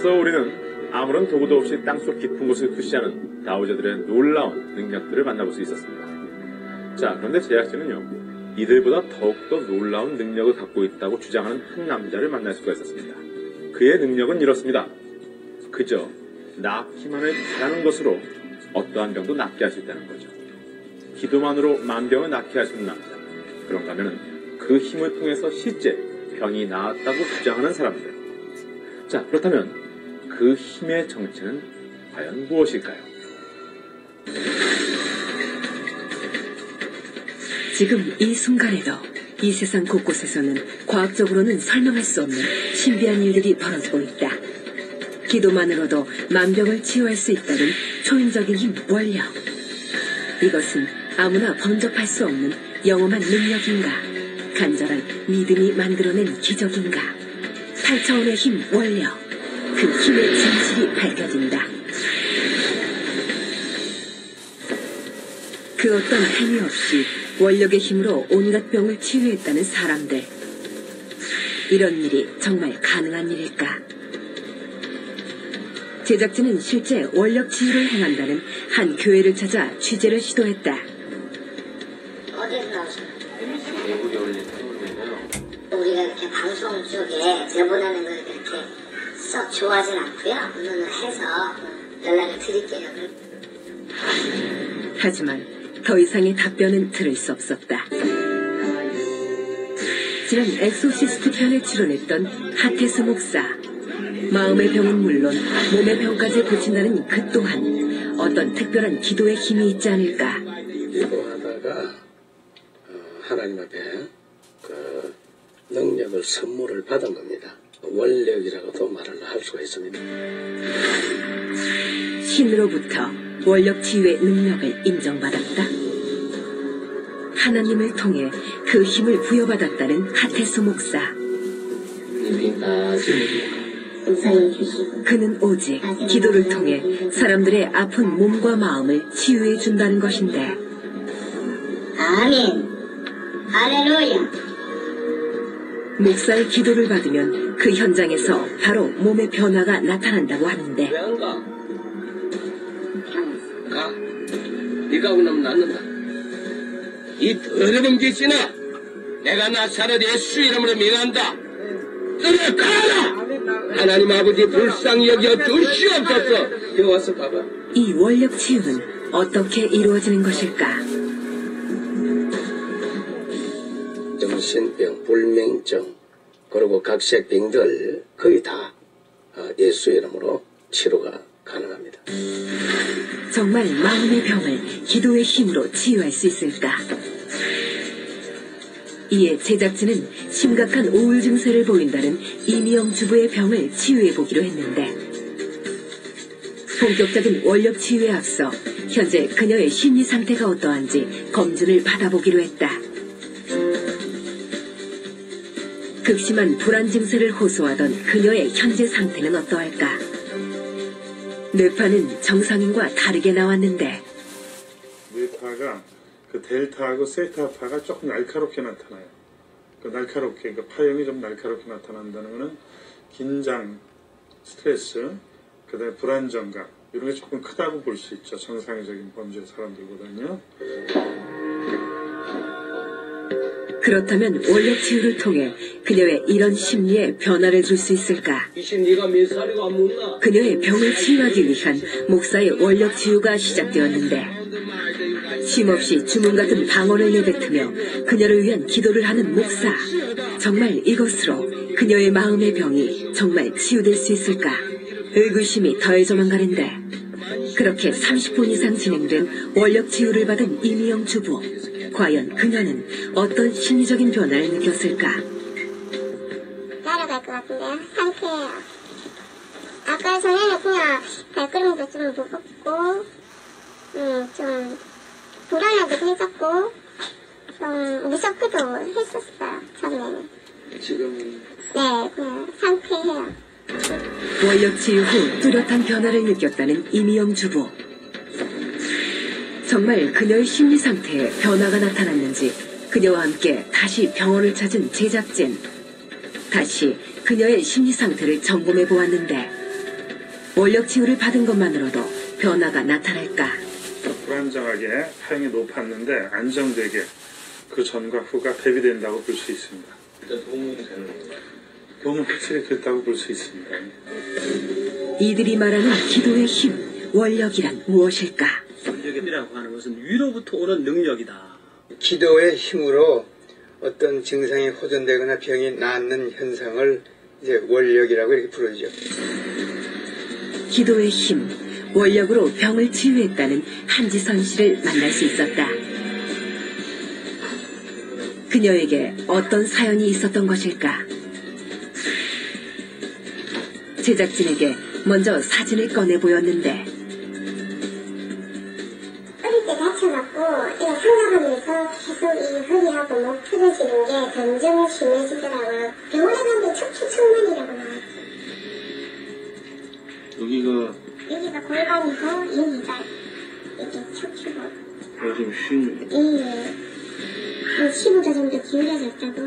앞서 우리는 아무런 도구도 없이 땅속 깊은 곳을 투시하는 다우저들의 놀라운 능력들을 만나볼 수 있었습니다. 자, 그런데 제작진은요, 이들보다 더욱더 놀라운 능력을 갖고 있다고 주장하는 한 남자를 만날 수가 있었습니다. 그의 능력은 이렇습니다. 그저 낳기만을 바라는 것으로 어떠한 병도 낫게 할 수 있다는 거죠. 기도만으로 만병을 낫게 할 수 있는 남자. 그런가 하면 그 힘을 통해서 실제 병이 나았다고 주장하는 사람들. 자, 그렇다면 그 힘의 정체는 과연 무엇일까요? 지금 이 순간에도 이 세상 곳곳에서는 과학적으로는 설명할 수 없는 신비한 일들이 벌어지고 있다. 기도만으로도 만병을 치유할 수 있다는 초인적인 힘 원력. 이것은 아무나 범접할 수 없는 영험한 능력인가? 간절한 믿음이 만들어낸 기적인가? 8차원의 힘 원력. 그 힘의 진실이 밝혀진다. 그 어떤 행위 없이 원력의 힘으로 온갖 병을 치유했다는 사람들. 이런 일이 정말 가능한 일일까? 제작진은 실제 원력 치유를 행한다는 한 교회를 찾아 취재를 시도했다. 어디서 나오셨나요? 우리가 이렇게 방송 쪽에 내보내는 걸 그렇게 썩 좋아하진 않고요. 오늘은 해서 연락을 드릴게요. 하지만 더 이상의 답변은 들을 수 없었다. 지난 엑소시스트 편에 출연했던 하태수 목사. 마음의 병은 물론 몸의 병까지 고친다는 그 또한 어떤 특별한 기도의 힘이 있지 않을까. 기도하다가 하나님 앞에 그 능력을 선물을 받은 겁니다. 원력이라고도 말을 할 수가 있습니다. 신으로부터 원력 치유의 능력을 인정받았다. 하나님을 통해 그 힘을 부여받았다는 하태수 목사. 그는 오직 기도를 통해 사람들의 아픈 몸과 마음을 치유해 준다는 것인데. 아멘. 할렐루야. 목사의 기도를 받으면 그 현장에서 바로 몸의 변화가 나타난다고 하는데. 왜 안 가? 가. 네가 오고 나면 낫는다. 이 더러운 귀신아, 내가 나사렛 예수 이름으로 명한다. 너를 가라! 하나님 아버지 불쌍히 여겨 주시옵소서. 여기 와서 봐봐. 이 원력 치유는 어떻게 이루어지는 것일까? 정신병, 불면증, 그리고 각색 병들 거의 다 예수 이름으로 치료가 가능합니다. 정말 마음의 병을 기도의 힘으로 치유할 수 있을까? 이에 제작진은 심각한 우울 증세를 보인다는 이미영 주부의 병을 치유해보기로 했는데, 본격적인 원력 치유에 앞서 현재 그녀의 심리 상태가 어떠한지 검진을 받아보기로 했다. 극심한 불안 증세를 호소하던 그녀의 현재 상태는 어떠할까? 뇌파는 정상인과 다르게 나왔는데, 뇌파가 그 델타하고 세타파가 조금 날카롭게 나타나요. 그 날카롭게, 그 파형이 좀 날카롭게 나타난다는 것은 긴장, 스트레스, 그다음에 불안정감 이런 게 조금 크다고 볼 수 있죠. 정상적인 범죄 사람들보다는요. 그렇다면 원력 치유를 통해 그녀의 이런 심리에 변화를 줄 수 있을까? 귀신 네가 몇 살이고 안 묻나? 그녀의 병을 치유하기 위한 목사의 원력 치유가 시작되었는데, 쉼없이 주문 같은 방언을 내뱉으며 그녀를 위한 기도를 하는 목사. 정말 이것으로 그녀의 마음의 병이 정말 치유될 수 있을까? 의구심이 더해져만 가는데, 그렇게 30분 이상 진행된 원력 치유를 받은 이미영 주부. 과연 그녀는 어떤 심리적인 변화를 느꼈을까? 날아갈 것 같은데요. 상쾌해요. 아까 전에는 그냥 발걸음도 좀 무겁고 좀 불안하기도 했었고 좀 무섭기도 했었어요. 처음에는. 지금은? 네, 그냥 상쾌해요. 원력 치유 후 뚜렷한 변화를 느꼈다는 이미영 주부. 정말 그녀의 심리 상태에 변화가 나타났는지 그녀와 함께 다시 병원을 찾은 제작진. 다시 그녀의 심리 상태를 점검해 보았는데, 원력 치유를 받은 것만으로도 변화가 나타날까? 불안정하게 파형이 높았는데 안정되게 그 전과 후가 대비된다고 볼 수 있습니다. 도움은 확실히 됐다고 볼 수 있습니다. 이들이 말하는 기도의 힘, 원력이란 무엇일까? 원력이라고 하는 것은 위로부터 오는 능력이다. 기도의 힘으로 어떤 증상이 호전되거나 병이 낫는 현상을 이제 원력이라고 이렇게 부르죠. 기도의 힘, 원력으로 병을 치유했다는 한지선 씨를 만날 수 있었다. 그녀에게 어떤 사연이 있었던 것일까? 제작진에게 먼저 사진을 꺼내 보였는데 어릴 때 다쳐갖고 이거 생각하면서 계속 이 허리하고 목 풀어지는 게 점점 심해지더라고요. 병원에 갔는데 척추측만이라고 나왔죠. 여기가 골반이고 여기가 이렇게 척추고 요즘 쉬는 한 15도 정도 기울어졌다고.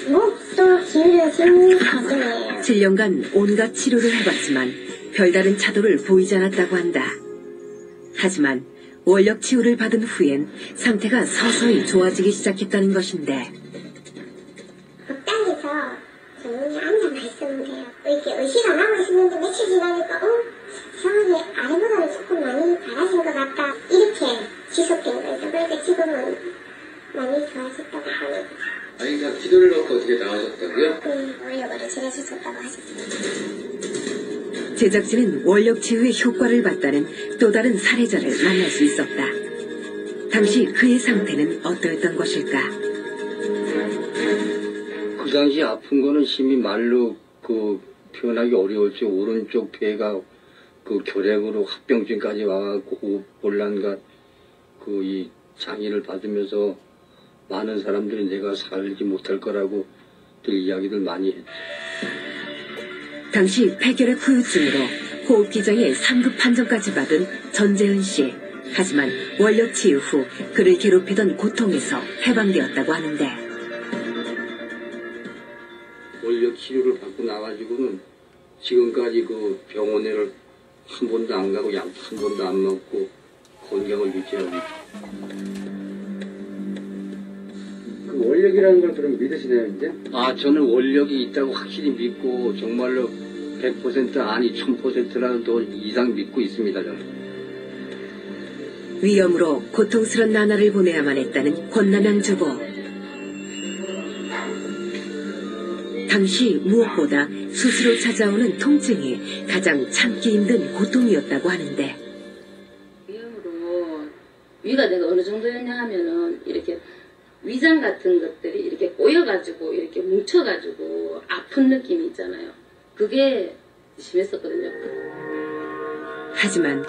목도 기울어진 과정이에요. 7년간 온갖 치료를 해봤지만 별다른 차도를 보이지 않았다고 한다. 하지만 원력 치유를 받은 후엔 상태가 서서히 좋아지기 시작했다는 것인데 극단에서 조용히 앉아만 있으면 돼요. 이렇게 의식 안 하고 있었는데 며칠 지나니까 상황이 아래보다는 조금 많이 달라진 것 같다. 이렇게 지속된 거죠. 그러니까 지금은 많이 좋아졌다고 보는 거죠. 아니 그러니까 기도를 넣고 어떻게 나오셨다고요? 원력으로 치료해줬다고 하셨습니다. 제작진은 원력 치유의 효과를 봤다는 또 다른 사례자를 만날 수 있었다. 당시 그의 상태는 어떠했던 것일까? 그 당시 아픈 거는 심히 말로 표현하기 어려웠지. 오른쪽 폐가 결핵으로 합병증까지 와갖고 호흡곤란과 이 장애를 받으면서 많은 사람들이 내가 살지 못할 거라고 들 이야기들 많이 했죠. 당시 폐결핵 후유증으로 호흡기장에 3급 판정까지 받은 전재은 씨. 하지만 원력 치유 후 그를 괴롭히던 고통에서 해방되었다고 하는데 원력 치료를 받고 나가지고는 지금까지 병원에를 한 번도 안 가고 약 한 번도 안 먹고 건강을 유지하고 있죠. 원력이라는 걸 그럼 믿으시나요, 이제? 저는 원력이 있다고 확실히 믿고 정말로 100% 아니 1000%라도 이상 믿고 있습니다, 저는. 위험으로 고통스런 나날을 보내야만 했다는 권난양 주부. 당시 무엇보다 수시로 찾아오는 통증이 가장 참기 힘든 고통이었다고 하는데 위험으로 위가 내가 어느 정도였냐 하면은 이렇게 위장 같은 것들이 이렇게 꼬여가지고 이렇게 뭉쳐가지고 아픈 느낌이 있잖아요. 그게 심했었거든요. 하지만